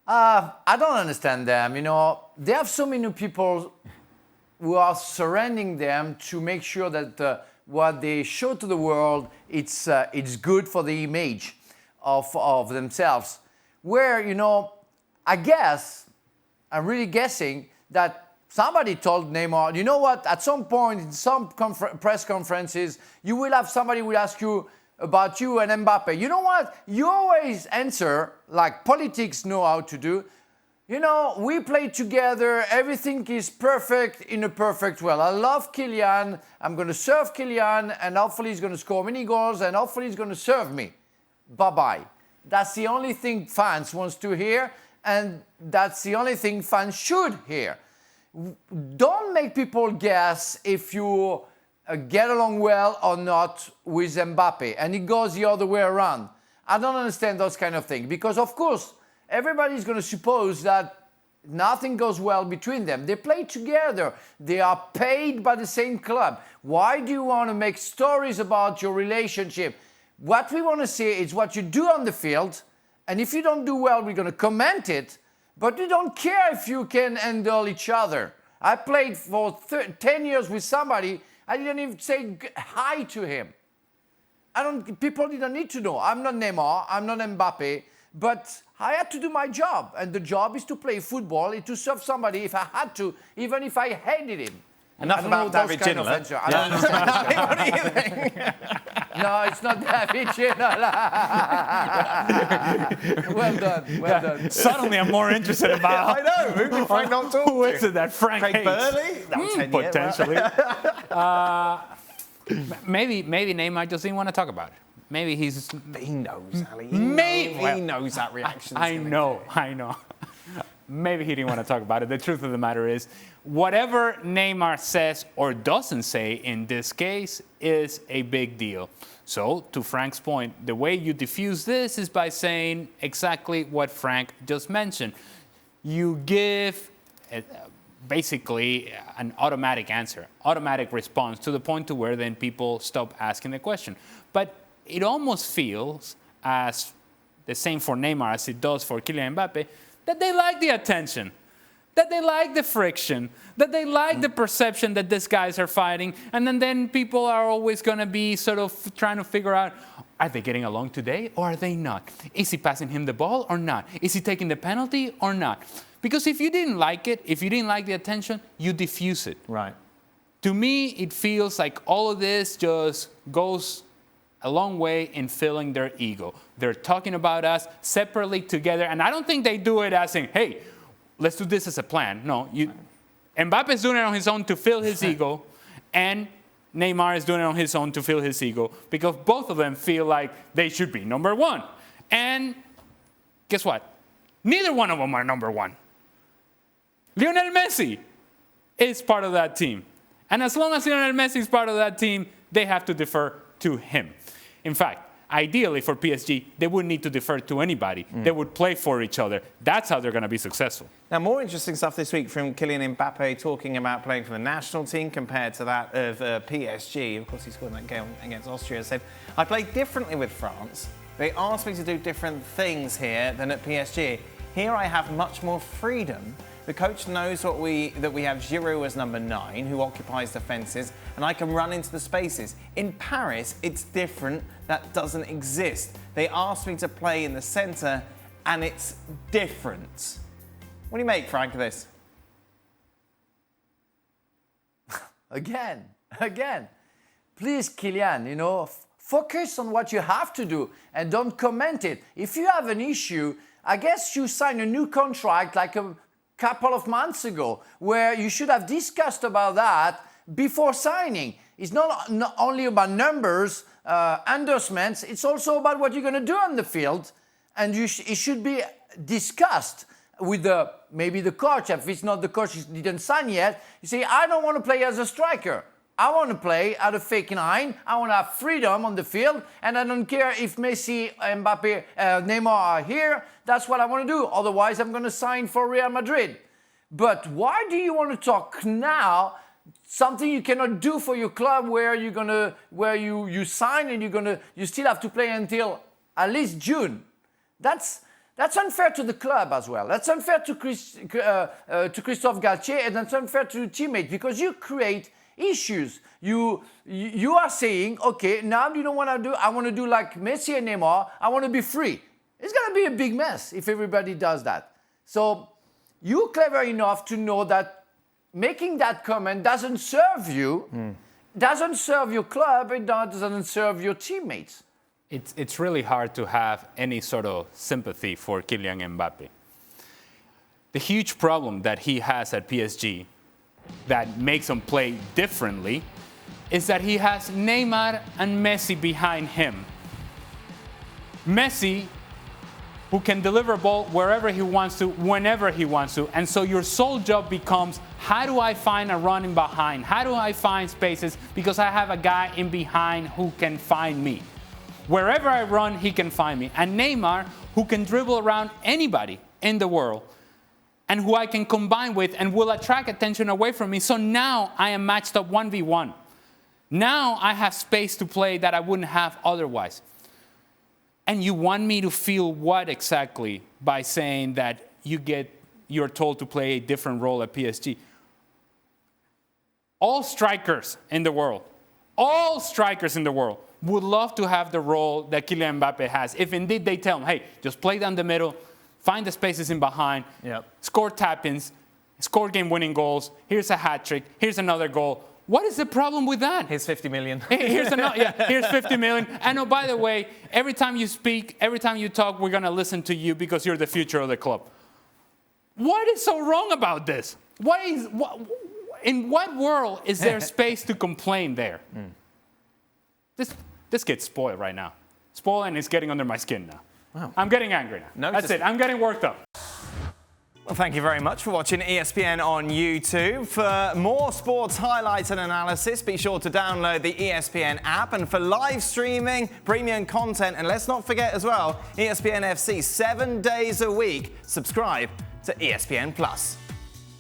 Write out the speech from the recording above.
I don't understand them. They have so many people who are surrounding them to make sure that what they show to the world, it's good for the image of themselves. Where, I guess, I'm really guessing that somebody told Neymar, you know what, at some point in some press conferences, you will have somebody will ask you about you and Mbappe. You know what? You always answer like politics know how to do. We play together. Everything is perfect in a perfect world. I love Kylian. I'm going to serve Kylian, and hopefully he's going to score many goals, and hopefully he's going to serve me. Bye-bye. That's the only thing fans wants to hear, and that's the only thing fans should hear. Don't make people guess if you get along well or not with Mbappe, and it goes the other way around. I don't understand those kind of things, because of course everybody's going to suppose that nothing goes well between them. They play together. They are paid by the same club. Why do you want to make stories about your relationship? What we want to see is what you do on the field, and if you don't do well, we're going to comment it, but we don't care if you can handle each other. I played for 10 years with somebody. I didn't even say hi to him. People didn't need to know. I'm not Neymar, I'm not Mbappe, but I had to do my job. And the job is to play football, and to serve somebody if I had to, even if I hated him. Enough about David Ginola. I don't understand. What do you think? No, it's not David Ginola. Well done. Suddenly I'm more interested about... I know, who did Frank not talk Who to? is it that Frank Craig hates? Burley? That was 10 years, Potentially. Maybe Neymar just didn't want to talk about it. Maybe he's... He knows, Ali. He knows that reaction. I know. Maybe he didn't want to talk about it. The truth of the matter is, whatever Neymar says or doesn't say in this case is a big deal. So, to Frank's point, the way you diffuse this is by saying exactly what Frank just mentioned. You give basically an automatic answer, automatic response, to the point to where then people stop asking the question. But it almost feels as the same for Neymar as it does for Kylian Mbappe, that they like the attention, that they like the friction, that they like the perception that these guys are fighting. And then people are always going to be sort of trying to figure out, are they getting along today or are they not? Is he passing him the ball or not? Is he taking the penalty or not? Because if you didn't like it, if you didn't like the attention, you diffuse it. Right. To me, it feels like all of this just goes a long way in filling their ego. They're talking about us separately together, and I don't think they do it as saying, hey, let's do this as a plan. No, Mbappe is doing it on his own to fill his ego, and Neymar is doing it on his own to fill his ego, because both of them feel like they should be number one. And guess what? Neither one of them are number one. Lionel Messi is part of that team. And as long as Lionel Messi is part of that team, they have to defer to him. In fact, ideally for PSG, they wouldn't need to defer to anybody. They would play for each other. That's how they're going to be successful. Now, more interesting stuff this week from Kylian Mbappe talking about playing for the national team compared to that of PSG. Of course, he scored in that game against Austria. He said, I played differently with France. They asked me to do different things here than at PSG. Here I have much more freedom. The coach knows that we have Giroud as number 9, who occupies the fences, and I can run into the spaces. In Paris, it's different. That doesn't exist. They asked me to play in the centre, and it's different. What do you make, Frank, of this? Again. Please, Kylian, focus on what you have to do and don't comment it. If you have an issue, I guess you sign a new contract like a couple of months ago, where you should have discussed about that before signing. It's not only about numbers, endorsements, it's also about what you're going to do on the field, and it should be discussed with maybe the coach. If it's not the coach, he didn't sign yet, you say, I don't want to play as a striker. I want to play at a fake 9. I want to have freedom on the field, and I don't care if Messi, Mbappe, Neymar are here. That's what I want to do. Otherwise, I'm going to sign for Real Madrid. But why do you want to talk now? Something you cannot do for your club, where you sign and you still have to play until at least June. That's That's unfair to the club as well. That's unfair to Christophe Galtier, and that's unfair to teammates because you create issues. You are saying, okay, now you don't want to do. I want to do like Messi and Neymar. I want to be free. It's going to be a big mess if everybody does that. So you're clever enough to know that making that comment doesn't serve you, doesn't serve your club, it doesn't serve your teammates. It's really hard to have any sort of sympathy for Kylian Mbappe. The huge problem that he has at PSG that makes him play differently is that he has Neymar and Messi behind him. Messi, who can deliver a ball wherever he wants to, whenever he wants to, and so your sole job becomes, how do I find a run in behind? How do I find spaces? Because I have a guy in behind who can find me. Wherever I run, he can find me. And Neymar, who can dribble around anybody in the world, and who I can combine with and will attract attention away from me. So now I am matched up 1v1. Now I have space to play that I wouldn't have otherwise. And you want me to feel what exactly by saying that you're told to play a different role at PSG? All strikers in the world would love to have the role that Kylian Mbappe has. If indeed they tell him, hey, just play down the middle, find the spaces in behind, score tap-ins, score game-winning goals, here's a hat trick, here's another goal. What is the problem with that? Here's 50 million. Here's 50 million. And oh, by the way, every time you speak, every time you talk, we're going to listen to you because you're the future of the club. What is so wrong about this? In what world is there space to complain there? This kid's spoiled right now. Spoiled, and it's getting under my skin now. Wow. I'm getting angry now. That's it. I'm getting worked up. Well, thank you very much for watching ESPN on YouTube. For more sports highlights and analysis, be sure to download the ESPN app. And for live streaming, premium content, and let's not forget as well, ESPN FC 7 days a week. Subscribe to ESPN+.